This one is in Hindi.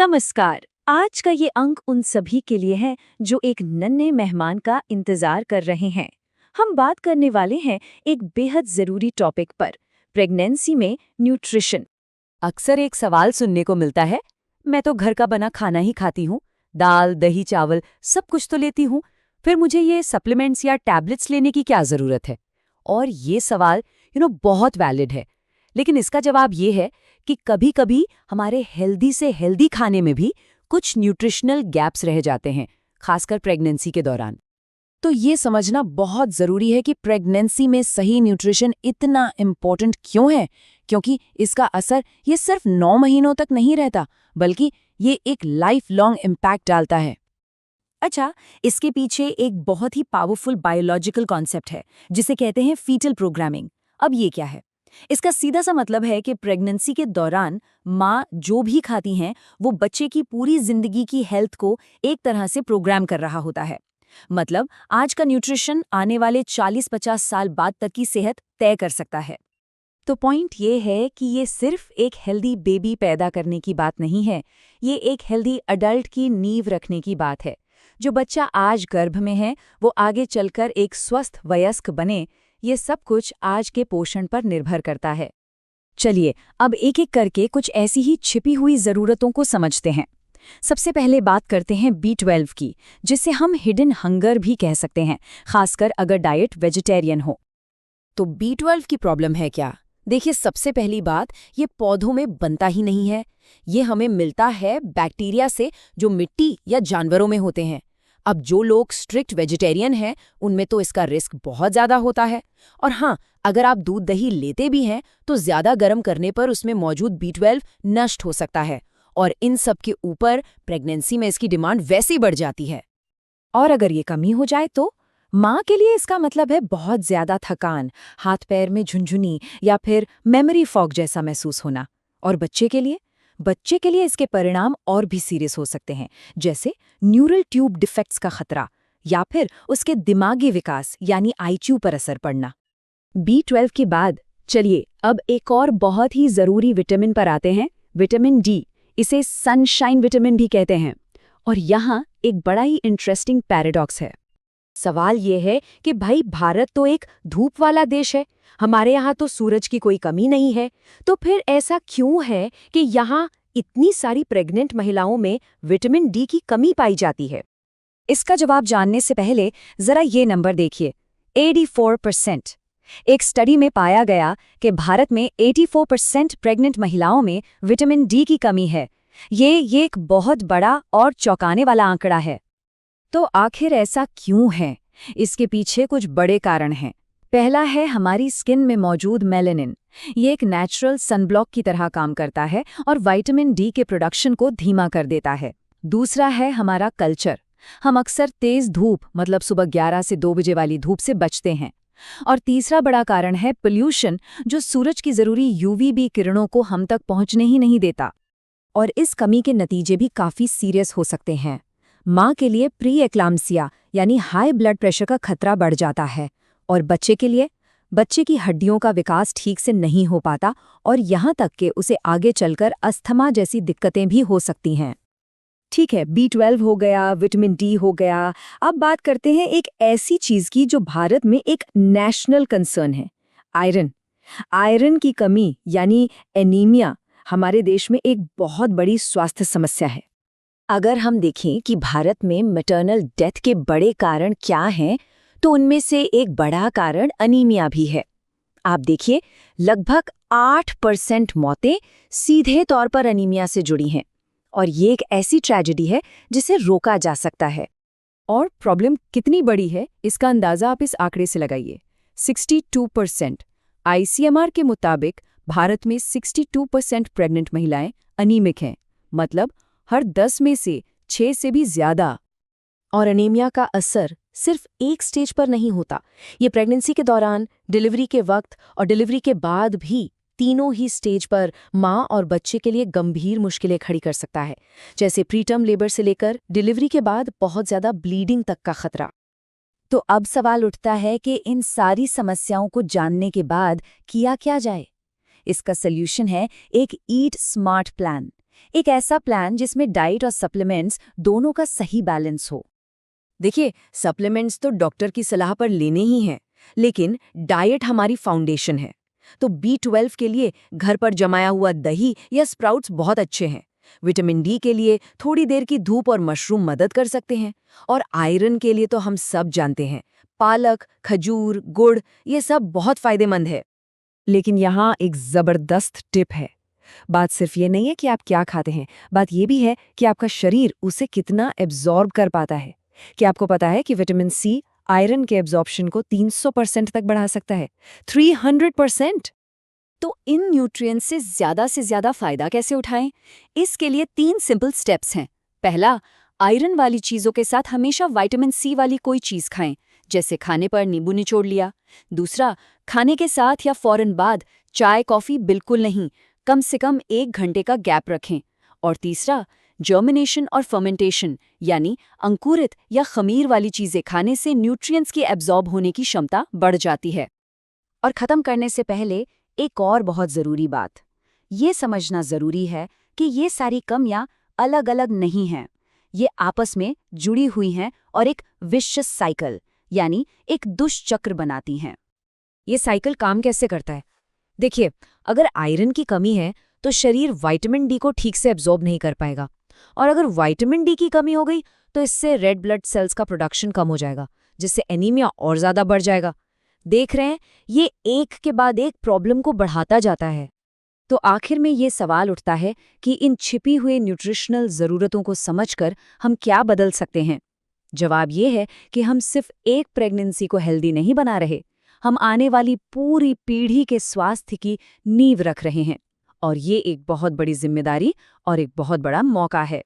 नमस्कार। आज का ये अंक उन सभी के लिए है जो एक नन्हे मेहमान का इंतजार कर रहे हैं। हम बात करने वाले हैं एक बेहद जरूरी टॉपिक पर, प्रेगनेंसी में न्यूट्रिशन। अक्सर एक सवाल सुनने को मिलता है, मैं तो घर का बना खाना ही खाती हूँ, दाल दही चावल सब कुछ तो लेती हूँ, फिर मुझे ये सप्लीमेंट्स या टैबलेट्स लेने की क्या ज़रूरत है। और ये सवाल बहुत वैलिड है, लेकिन इसका जवाब ये है कि कभी-कभी हमारे हेल्दी से हेल्दी खाने में भी कुछ न्यूट्रिशनल गैप्स रह जाते हैं, खासकर प्रेगनेंसी के दौरान। तो ये समझना बहुत ज़रूरी है कि प्रेगनेंसी में सही न्यूट्रिशन इतना इम्पोर्टेंट क्यों है, क्योंकि इसका असर ये सिर्फ 9 महीनों तक नहीं रहता, बल्कि ये एक लाइफ लॉन्ग इम्पैक्ट डालता है। अच्छा, इसके पीछे एक बहुत ही पावरफुल बायोलॉजिकल कॉन्सेप्ट है जिसे कहते हैं फीटल प्रोग्रामिंग। अब ये क्या है? इसका सीधा सा मतलब है कि प्रेगनेंसी के दौरान माँ जो भी खाती हैं वो बच्चे की पूरी जिंदगी की हेल्थ को एक तरह से प्रोग्राम कर रहा होता है। मतलब आज का न्यूट्रिशन आने वाले 40-50 साल बाद तक की सेहत तय कर सकता है। तो पॉइंट ये है कि ये सिर्फ एक हेल्दी बेबी पैदा करने की बात नहीं है, ये एक हेल्दी अडल्ट की नींव रखने की बात है। जो बच्चा आज गर्भ में है वो आगे चलकर एक स्वस्थ वयस्क बने, ये सब कुछ आज के पोषण पर निर्भर करता है। चलिए अब एक एक करके कुछ ऐसी ही छिपी हुई ज़रूरतों को समझते हैं। सबसे पहले बात करते हैं B12 की, जिसे हम हिडन हंगर भी कह सकते हैं, खासकर अगर डाइट वेजिटेरियन हो। तो B12 की प्रॉब्लम है क्या? देखिए, सबसे पहली बात, ये पौधों में बनता ही नहीं है। ये हमें मिलता है बैक्टीरिया से जो मिट्टी या जानवरों में होते हैं। अब जो लोग स्ट्रिक्ट वेजिटेरियन हैं, उनमें तो इसका रिस्क बहुत ज़्यादा होता है। और हाँ, अगर आप दूध दही लेते भी हैं तो ज़्यादा गर्म करने पर उसमें मौजूद B12 नष्ट हो सकता है, और इन सब के ऊपर प्रेगनेंसी में इसकी डिमांड वैसे ही बढ़ जाती है। और अगर ये कमी हो जाए तो माँ के लिए इसका मतलब है बहुत ज्यादा थकान, हाथ पैर में झुंझुनी या फिर मेमोरी फॉग जैसा महसूस होना। और बच्चे के लिए इसके परिणाम और भी सीरियस हो सकते हैं, जैसे न्यूरल ट्यूब डिफेक्ट्स का खतरा या फिर उसके दिमागी विकास यानी IQ पर असर पड़ना। B12 के बाद चलिए अब एक और बहुत ही जरूरी विटामिन पर आते हैं, विटामिन D। इसे सनशाइन विटामिन भी कहते हैं। और यहाँ एक बड़ा ही इंटरेस्टिंग पैराडॉक्स है। सवाल ये है कि भाई भारत तो एक धूप वाला देश है, हमारे यहाँ तो सूरज की कोई कमी नहीं है, तो फिर ऐसा क्यों है कि यहाँ इतनी सारी प्रेग्नेंट महिलाओं में विटामिन D की कमी पाई जाती है? इसका जवाब जानने से पहले जरा ये नंबर देखिए, 84%। एक स्टडी में पाया गया कि भारत में 84% प्रेग्नेंट महिलाओं में विटामिन D की कमी है। ये एक बहुत बड़ा और चौंकाने वाला आंकड़ा है। तो आखिर ऐसा क्यों है? इसके पीछे कुछ बड़े कारण हैं। पहला है हमारी स्किन में मौजूद मेलानिन। ये एक नेचुरल सनब्लॉक की तरह काम करता है और विटामिन D के प्रोडक्शन को धीमा कर देता है। दूसरा है हमारा कल्चर। हम अक्सर तेज धूप मतलब सुबह 11 से 2 बजे वाली धूप से बचते हैं। और तीसरा बड़ा कारण है पोल्यूशन, जो सूरज की ज़रूरी UVB किरणों को हम तक पहुंचने ही नहीं देता। और इस कमी के नतीजे भी काफ़ी सीरियस हो सकते हैं। माँ के लिए प्री एक्लाम्सिया यानी हाई ब्लड प्रेशर का खतरा बढ़ जाता है, और बच्चे के लिए बच्चे की हड्डियों का विकास ठीक से नहीं हो पाता और यहाँ तक कि उसे आगे चलकर अस्थमा जैसी दिक्कतें भी हो सकती हैं। ठीक है, B12 हो गया, विटामिन D हो गया। अब बात करते हैं एक ऐसी चीज़ की जो भारत में एक नेशनल कंसर्न है, आयरन। आयरन की कमी यानी एनीमिया हमारे देश में एक बहुत बड़ी स्वास्थ्य समस्या है। अगर हम देखें कि भारत में मैटरनल डेथ के बड़े कारण क्या हैं, तो उनमें से एक बड़ा कारण अनीमिया भी है। आप देखिए, लगभग 8% मौतें सीधे तौर पर अनीमिया से जुड़ी हैं, और ये एक ऐसी ट्रेजेडी है जिसे रोका जा सकता है। और प्रॉब्लम कितनी बड़ी है, इसका अंदाज़ा आप इस आंकड़े से लगाइए, 62%। ICMR के मुताबिक भारत में 62% प्रेग्नेंट महिलाएं अनीमिक हैं, मतलब हर 10 में से 6 से भी ज़्यादा। और अनीमिया का असर सिर्फ एक स्टेज पर नहीं होता, ये प्रेगनेंसी के दौरान, डिलीवरी के वक्त और डिलीवरी के बाद भी तीनों ही स्टेज पर माँ और बच्चे के लिए गंभीर मुश्किलें खड़ी कर सकता है, जैसे प्रीटर्म लेबर से लेकर डिलीवरी के बाद बहुत ज़्यादा ब्लीडिंग तक का खतरा। तो अब सवाल उठता है कि इन सारी समस्याओं को जानने के बाद किया क्या जाए? इसका सल्यूशन है एक ईट स्मार्ट प्लान। एक ऐसा प्लान जिसमें डाइट और सप्लीमेंट्स दोनों का सही बैलेंस हो। देखिए, सप्लीमेंट्स तो डॉक्टर की सलाह पर लेने ही हैं, लेकिन डाइट हमारी फाउंडेशन है। तो B12 के लिए घर पर जमाया हुआ दही या स्प्राउट्स बहुत अच्छे हैं। विटामिन डी के लिए थोड़ी देर की धूप और मशरूम मदद कर सकते हैं। और आयरन के लिए तो हम सब जानते हैं, पालक, खजूर, गुड़, ये सब बहुत फायदेमंद है। लेकिन यहाँ एक ज़बरदस्त टिप है। बात सिर्फ ये नहीं है कि आप क्या खाते हैं, बात ये भी है कि आपका शरीर उसे कितना एब्जॉर्ब कर पाता है। क्या आपको पता है कि विटामिन सी आयरन के एब्जॉर्प्शन को 300% तक बढ़ा सकता है? 300%! तो इन न्यूट्रिएंट्स से ज़्यादा फायदा कैसे उठाएं? इसके लिए 3 सिंपल स्टेप्स हैं। पहला, आयरन वाली चीज़ों के साथ हमेशा विटामिन सी वाली कोई चीज़ खाएं, जैसे खाने पर नींबू निचोड़ लिया। दूसरा, खाने के साथ या फौरन बाद चाय कॉफ़ी बिल्कुल नहीं, कम से कम 1 घंटे का गैप रखें। और तीसरा, जर्मिनेशन और फर्मेंटेशन यानी अंकुरित या खमीर वाली चीज़ें खाने से न्यूट्रिएंट्स की एब्जॉर्ब होने की क्षमता बढ़ जाती है। और ख़त्म करने से पहले एक और बहुत ज़रूरी बात, ये समझना ज़रूरी है कि ये सारी कमियां अलग-अलग नहीं हैं। ये आपस में जुड़ी हुई हैं और एक विशिष्ट साइकिल यानी एक दुष्चक्र बनाती हैं। ये साइकिल काम कैसे करता है? देखिए, अगर आयरन की कमी है तो शरीर विटामिन डी को ठीक से एब्जॉर्ब नहीं कर पाएगा, और अगर विटामिन डी की कमी हो गई तो इससे रेड ब्लड सेल्स का प्रोडक्शन कम हो जाएगा, जिससे एनीमिया और ज़्यादा बढ़ जाएगा। देख रहे हैं, ये एक के बाद एक प्रॉब्लम को बढ़ाता जाता है। तो आखिर में ये सवाल उठता है कि इन छिपी हुई न्यूट्रिशनल ज़रूरतों को समझकर हम क्या बदल सकते हैं? जवाब ये है कि हम सिर्फ एक प्रेगनेंसी को हेल्दी नहीं बना रहे, हम आने वाली पूरी पीढ़ी के स्वास्थ्य की नींव रख रहे हैं। और ये एक बहुत बड़ी जिम्मेदारी और एक बहुत बड़ा मौका है।